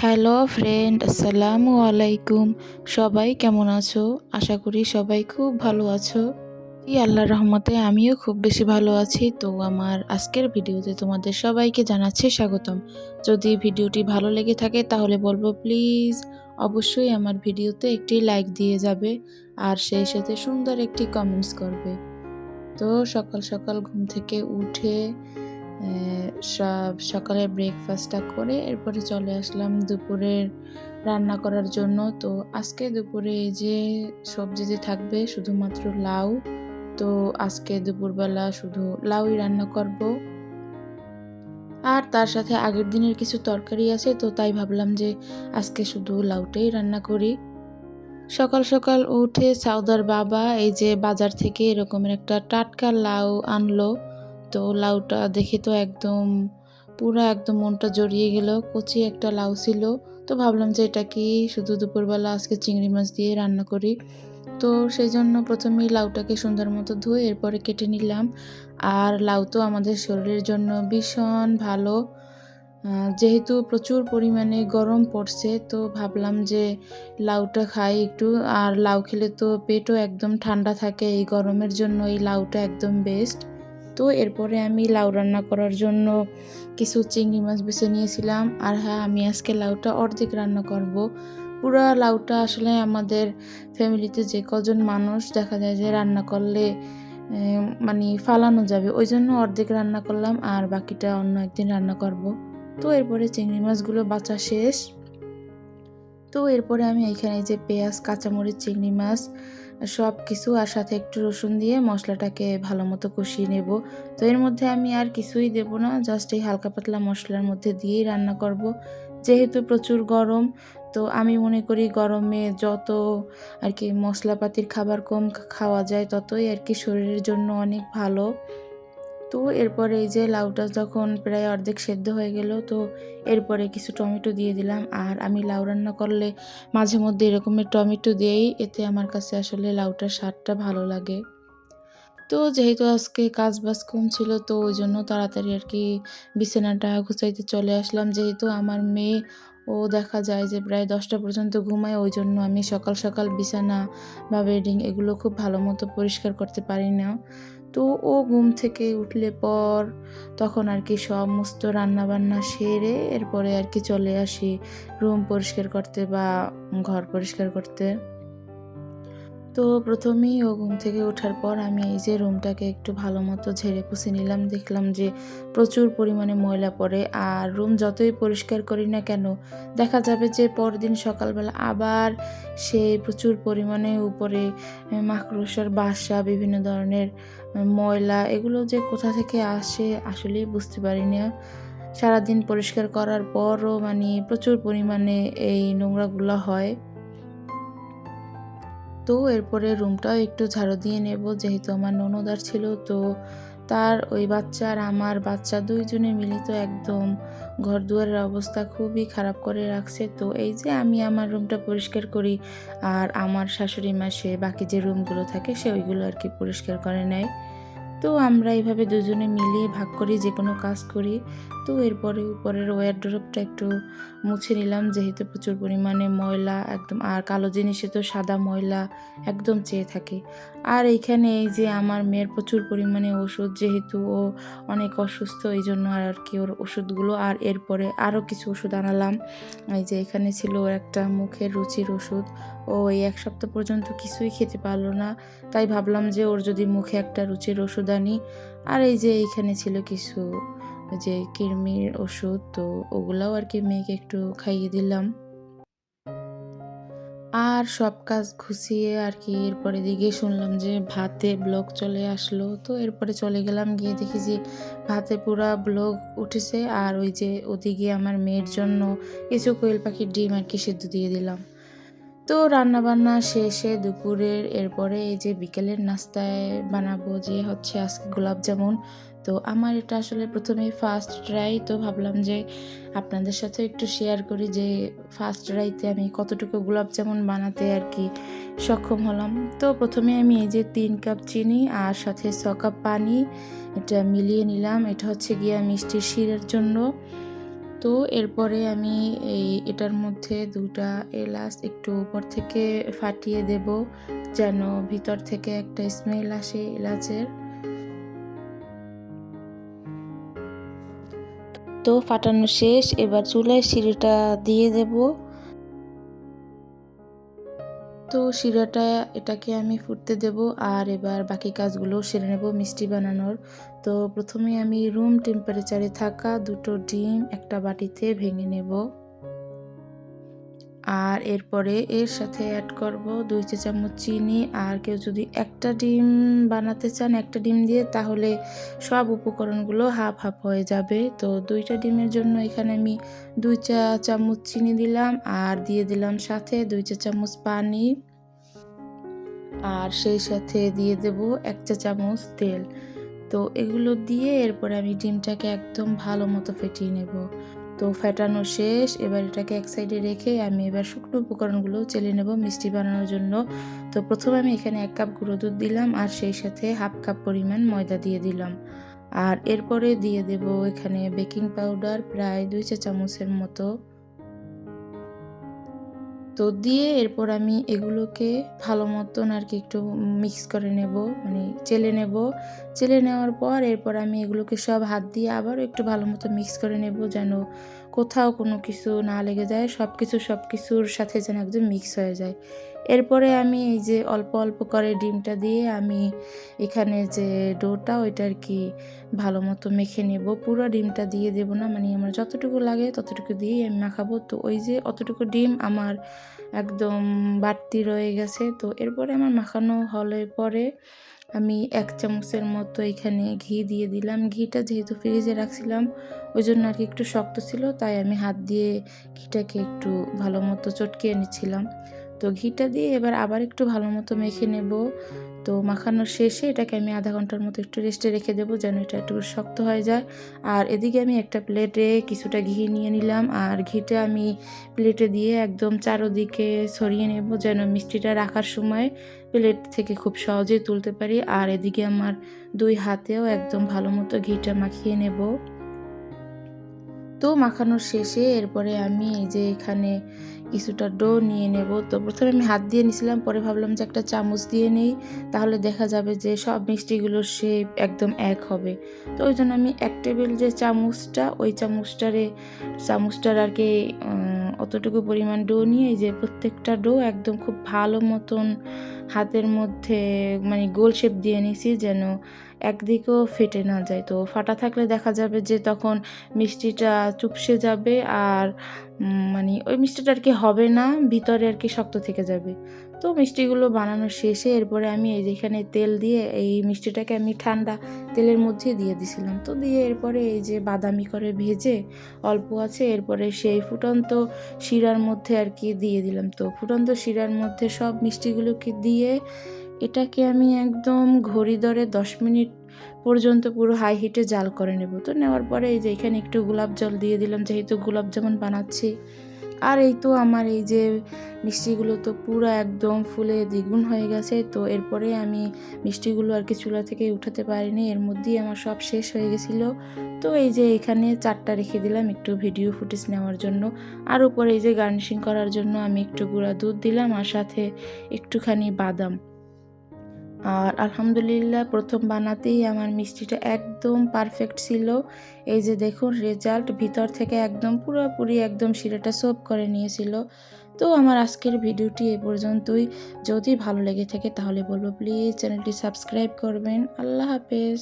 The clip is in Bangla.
হ্যালো ফ্রেন্ড, আসসালামু আলাইকুম। সবাই কেমন আছো? আশা করি সবাই খুব ভালো আছো। আল্লাহর রহমতে আমিও খুব বেশি ভালো আছি। তো আমার আজকের ভিডিওতে তোমাদের সবাইকে জানাচ্ছি স্বাগতম। যদি ভিডিওটি ভালো লেগে থাকে তাহলে বলবো প্লিজ অবশ্যই আমার ভিডিওতে একটি লাইক দিয়ে যাবে আর সেই সাথে সুন্দর একটি কমেন্টস করবে। তো সকাল সকাল ঘুম থেকে উঠে সকালের ব্রেকফাস্টটা করে এরপরে চলে আসলাম দুপুরের রান্না করার জন্য। তো আজকে দুপুরে এই যে সবজি যে থাকবে শুধুমাত্র লাউ। তো আজকে দুপুরবেলা শুধু লাউই রান্না করব। আর তার সাথে আগের দিনের কিছু তরকারি আছে, তো তাই ভাবলাম যে আজকে শুধু লাউটাই রান্না করি। সকাল সকাল উঠে সাউদার বাবা এই যে বাজার থেকে এরকমের একটা টাটকা লাউ আনলো। তো লাউটা দেখে তো পুরা একদম মনটা জড়িয়ে গেল। কচি একটা লাউ ছিল। তো ভাবলাম যে এটা কি শুধু দুপুরবেলা আজকে চিংড়ি মাছ দিয়ে রান্না করি। তো সেই জন্য প্রথমেই লাউটাকে সুন্দর মতো ধুয়ে এরপরে কেটে নিলাম। আর লাউ তো আমাদের শরীরের জন্য ভীষণ ভালো। যেহেতু প্রচুর পরিমাণে গরম পড়ছে, তো ভাবলাম যে লাউটা খাই একটু। আর লাউ খেলে তো পেটও একদম ঠান্ডা থাকে, এই গরমের জন্য এই লাউটা একদম বেস্ট। তো এরপরে আমি লাউ রান্না করার জন্য কিছু চিংড়ি মাছ বেছে নিয়েছিলাম। আর হ্যাঁ, আমি আজকে লাউটা অর্ধেক রান্না করব। পুরা লাউটা আসলে আমাদের ফ্যামিলিতে যে কজন মানুষ দেখা যায় যে রান্না করলে মানে ফালানো যাবে, ওই জন্য অর্ধেক রান্না করলাম আর বাকিটা অন্য একদিন রান্না করব। তো এরপরে চিংড়ি মাছগুলো বাছা শেষ। তো এরপরে আমি এখানে যে পেঁয়াজ, কাঁচামরিচ, চিংড়ি মাছ সব কিছু আর সাথে একটু রসুন দিয়ে মশলাটাকে ভালো মতো কষিয়ে নেব। তো এর মধ্যে আমি আর কিছুই দেব না, জাস্ট এই হালকা পাতলা মশলার মধ্যে দিয়েই রান্না করব। যেহেতু প্রচুর গরম, তো আমি মনে করি গরমে যত আর কি মশলাপাতির খাবার কম খাওয়া যায় ততই আর কি শরীরের জন্য অনেক ভালো। তো এরপরে এই যে লাউটা যখন প্রায় অর্ধেক সেদ্ধ হয়ে গেল, তো এরপরে কিছু টমেটো দিয়ে দিলাম। আর আমি লাউ রান্না করলে মাঝে মধ্যে এরকমের টমেটো দিয়েই, এতে আমার কাছে আসলে লাউটার স্বাদটা ভালো লাগে। তো যেহেতু আজকে কাজ বাজ কম ছিল, তো ওই জন্য তাড়াতাড়ি আর কি বিছানাটা গুছাইতে চলে আসলাম। যেহেতু আমার মেয়ে ও দেখা যায় যে প্রায় 10টা পর্যন্ত ঘুমায়, ওই জন্য আমি সকাল সকাল বিছানা বা বেডিং এগুলো খুব ভালো মতো পরিষ্কার করতে পারি না। তো ও ঘুম থেকে উঠলে পর তখন আর কি সমস্ত রান্নাবান্না সেরে এরপরে আর কি চলে আসি রুম পরিষ্কার করতে বা ঘর পরিষ্কার করতে। তো প্রথমেই ও ঘুম থেকে ওঠার পর আমি এই যে রুমটাকে একটু ভালো মতো ঝেড়ে পুছে নিলাম। দেখলাম যে প্রচুর পরিমাণে ময়লা পড়ে, আর রুম যতই পরিষ্কার করি না কেন দেখা যাবে যে পরদিন সকালবেলা আবার সেই প্রচুর পরিমাণে উপরে মাকড়সার বাসা, বিভিন্ন ধরনের ময়লা, এগুলো যে কোথা থেকে আসে আসলেই বুঝতে পারি না। সারাদিন পরিষ্কার করার পরও মানে প্রচুর পরিমাণে এই নোংরাগুলো হয়। তো এরপরে রুমটাও একটু ঝাড়ু দিয়ে নেব, যেহেতু আমার ননদ ছিল। তো তার ওই বাচ্চা আর আমার বাচ্চা দুইজনে মিলে তো একদম ঘর দুয়ারের অবস্থা খুবই খারাপ করে রাখছে। তো এই যে আমি আমার রুমটা পরিষ্কার করি আর আমার শাশুড়ি মা সে বাকি যে রুমগুলো থাকে সে ওইগুলো আর কি পরিষ্কার করে নেয়। তো আমরা এইভাবে দুজনে মিলিয়ে ভাগ করি যে কোনো কাজ করি। তো এরপরে উপরের ওয়ারড্রপটা একটু মুছে নিলাম, যেহেতু প্রচুর পরিমাণে ময়লা একদম, আর কালো জিনিসে তো সাদা ময়লা একদম চেয়ে থাকে। আর এইখানে এই যে আমার মেয়ের প্রচুর পরিমাণে ওষুধ, যেহেতু ও অনেক অসুস্থ, এই জন্য আর কি ওর ওষুধগুলো, আর এরপরে আরও কিছু ওষুধ আনালাম। এই যে এখানে ছিল ওর একটা মুখের রুচির ওষুধ। ও এই 1 সপ্তাহ পর্যন্ত কিছুই খেতে পারলো না, তাই ভাবলাম যে ওর যদি মুখে একটা রুচির ওষুধ আনি। আর এই যে এইখানে ছিল কিছু যে কৃমির ওষুধ, তো ওগুলাও আর কি মেয়েকে একটু খাইয়ে দিলাম। আর সব কাজ গুছিয়ে আর কি এরপরে দিকে শুনলাম যে ভাতে ব্লগ চলে আসলো। তো এরপরে চলে গেলাম, গিয়ে দেখি যে ভাতে পুরা ব্লগ উঠেছে। আর ওই যে ওদিকে আমার মেয়ের জন্য কিছু কোয়েল পাখির ডিম আর কি সেদ্ধ দিয়ে দিলাম। তো রান্নাবান্না শেষে দুপুরের এরপরে এই যে বিকেলের নাস্তায় বানাবো যে হচ্ছে আজকে গোলাপ জামুন। তো আমার এটা আসলে প্রথমেই ফার্স্ট ট্রাই, তো ভাবলাম যে আপনাদের সাথে একটু শেয়ার করি যে ফার্স্ট ট্রাইতে আমি কতটুকু গোলাপ জামুন বানাতে আর কি সক্ষম হলাম। তো প্রথমে আমি এই যে 3 কাপ চিনি আর সাথে 6 কাপ পানি এটা মিলিয়ে নিলাম। এটা হচ্ছে গিয়া মিষ্টির শিরার জন্য। তো এরপরে আমি এটার মধ্যে 2টা এলাচ একটু উপর থেকে ফাটিয়ে দেব, যেন ভিতর থেকে একটা স্মেল আসে এলাচের। তো ফাটানো শেষ, এবার চুলায় শিরাটা দিয়ে দেব। তো শিরাটা এটাকে আমি ফুটতে দেব, আর এবার বাকি কাজগুলো সেরে নেব মিষ্টি বানানোর। তো প্রথমে আমি রুম টেম্পারেচারে থাকা 2টো ডিম একটা বাটিতে ভেঙে নেব, আর এরপরে এর সাথে অ্যাড করব 2 চা চামচ চিনি। আর কেউ যদি একটা ডিম বানাতে চান একটা ডিম দিয়ে, তাহলে সব উপকরণগুলো হাফ হাফ হয়ে যাবে। তো 2টা ডিমের জন্য এখানে আমি 2 চা চামচ চিনি দিলাম, আর দিয়ে দিলাম সাথে 2 চা চামচ পানি, আর সেই সাথে দিয়ে দেব 1 চা চামচ তেল। তো এগুলো দিয়ে এরপরে আমি ডিমটাকে একদম ভালো মতো ফেটিয়ে নেব। তো ফেটানো শেষ, এবার এটাকে এক সাইডে রেখে আমি এবার শুকনো উপকরণগুলো চেলে নেব মিষ্টি বানানোর জন্য। তো প্রথমে আমি এখানে 1 কাপ গুঁড়ো দুধ দিলাম, আর সেই সাথে হাফ কাপ পরিমাণ ময়দা দিয়ে দিলাম। আর এরপরে দিয়ে দেব এখানে বেকিং পাউডার প্রায় 2 চা চামচের মতো। তো দিয়ে এরপর আমি এগুলোকে ভালো মতন আর কি একটু মিক্স করে নেব, মানে চেলে নেব। চেলে নেওয়ার পর এরপর আমি এগুলোকে সব হাত দিয়ে আবারও একটু ভালো মতো মিক্স করে নেব, যেন কোথাও কোনো কিছু না লেগে যায়, সব কিছুর সাথে যেন একদম মিক্স হয়ে যায়। এরপরে আমি এই যে অল্প অল্প করে ডিমটা দিয়ে আমি এখানে যে ডোটা ওইটা আর কি ভালো মতো মেখে নেব। পুরো ডিমটা দিয়ে দেব না, মানে আমার যতটুকু লাগে ততটুকু দিয়েই আমি মাখাবো। তো ওই যে অতটুকু ডিম আমার একদম বাড়তি রয়ে গেছে। তো এরপরে আমার মাখানো হলে পরে আমি 1 চামচের মতো এখানে ঘি দিয়ে দিলাম। ঘিটা যেহেতু ফ্রিজে রাখছিলাম ওই জন্য আর কি একটু শক্ত ছিল, তাই আমি হাত দিয়ে ঘিটাকে একটু ভালো মতো চটকিয়ে নিচ্ছিলাম। তো ঘিটা দিয়ে এবার আবার একটু ভালো মতো মেখে নেব। তো মাখানোর শেষে এটাকে আমি আধা ঘন্টার মতো একটু রেস্টে রেখে দেবো, যেন এটা একটু শক্ত হয়ে যায়। আর এদিকে আমি একটা প্লেটে কিছুটা ঘি নিয়ে নিলাম, আর ঘিটা আমি প্লেটে দিয়ে একদম চারদিকে ছড়িয়ে নেব, যেন মিষ্টিটা রাখার সময় প্লেট থেকে খুব সহজেই তুলতে পারি। আর এদিকে আমার 2 হাতেও একদম ভালো মতো ঘিটা মাখিয়ে নেব। তো মাখানোর শেষে এরপরে আমি এই যে এখানে কিছুটা ডো নিয়ে নেব। তো প্রথমে আমি হাত দিয়ে নিছিলাম, পরে ভাবলাম যে একটা চামচ দিয়ে নেই, তাহলে দেখা যাবে যে সব মিষ্টিগুলোর শেপ একদম এক হবে। তো ওই জন্য আমি 1 টেবিল যে চামচটা ওই চামচটার আর কি অতটুকু পরিমাণ ডো নিয়ে এই যে প্রত্যেকটা ডো একদম খুব ভালো মতন হাতের মধ্যে মানে গোল শেপ দিয়ে নিছি, যেন একদিকেও ফেটে না যায়। তো ফাটা থাকলে দেখা যাবে যে তখন মিষ্টিটা চুপসে যাবে, আর মানে ওই মিষ্টিটা আর কি হবে না, ভিতরে আর কি শক্ত থেকে যাবে। তো মিষ্টিগুলো বানানো শেষে এরপরে আমি এই যেখানে তেল দিয়ে এই মিষ্টিটাকে আমি ঠান্ডা তেলের মধ্যে দিয়ে দিছিলাম। তো দিয়ে এরপরে এই যে বাদামি করে ভেজে অল্প আছে এরপরে সেই ফুটন্ত শিরার মধ্যে আর কি দিয়ে দিলাম। তো ফুটন্ত শিরার মধ্যে সব মিষ্টিগুলোকে দিয়ে এটাকে আমি একদম ঘড়ি ধরে 10 মিনিট পর্যন্ত পুরো হাই হিটে জাল করে নেব। তো নেওয়ার পরে এই যে এখানে একটু গোলাপ জল দিয়ে দিলাম, যেহেতু গোলাপ জামুন বানাচ্ছি। আর এই তো আমার এই যে মিষ্টিগুলো তো পুরো একদম ফুলে দ্বিগুণ হয়ে গেছে। তো এরপরে আমি মিষ্টিগুলো আর কি চুলা থেকে উঠাতে পারিনি, এর মধ্যেই আমার সব শেষ হয়ে গেছিলো। তো এই যে এখানে 4টা রেখে দিলাম একটু ভিডিও ফুটেজ নেওয়ার জন্য। আর উপরে এই যে গার্নিশিং করার জন্য আমি একটু গুঁড়া দুধ দিলাম, আর সাথে একটুখানি বাদাম। আর আলহামদুলিল্লাহ প্রথম বানাতেই আমার মিষ্টিটা একদম পারফেক্ট ছিল। এই যে দেখুন রেজাল্ট, ভিতর থেকে একদম পুরোপুরি একদম শিরাটা সোপ করে নিয়েছিল। তো আমার আজকের ভিডিওটি এ পর্যন্তই। যদি ভালো লেগে থাকে তাহলে বলবো প্লিজ চ্যানেলটি সাবস্ক্রাইব করবেন। আল্লাহ হাফেজ।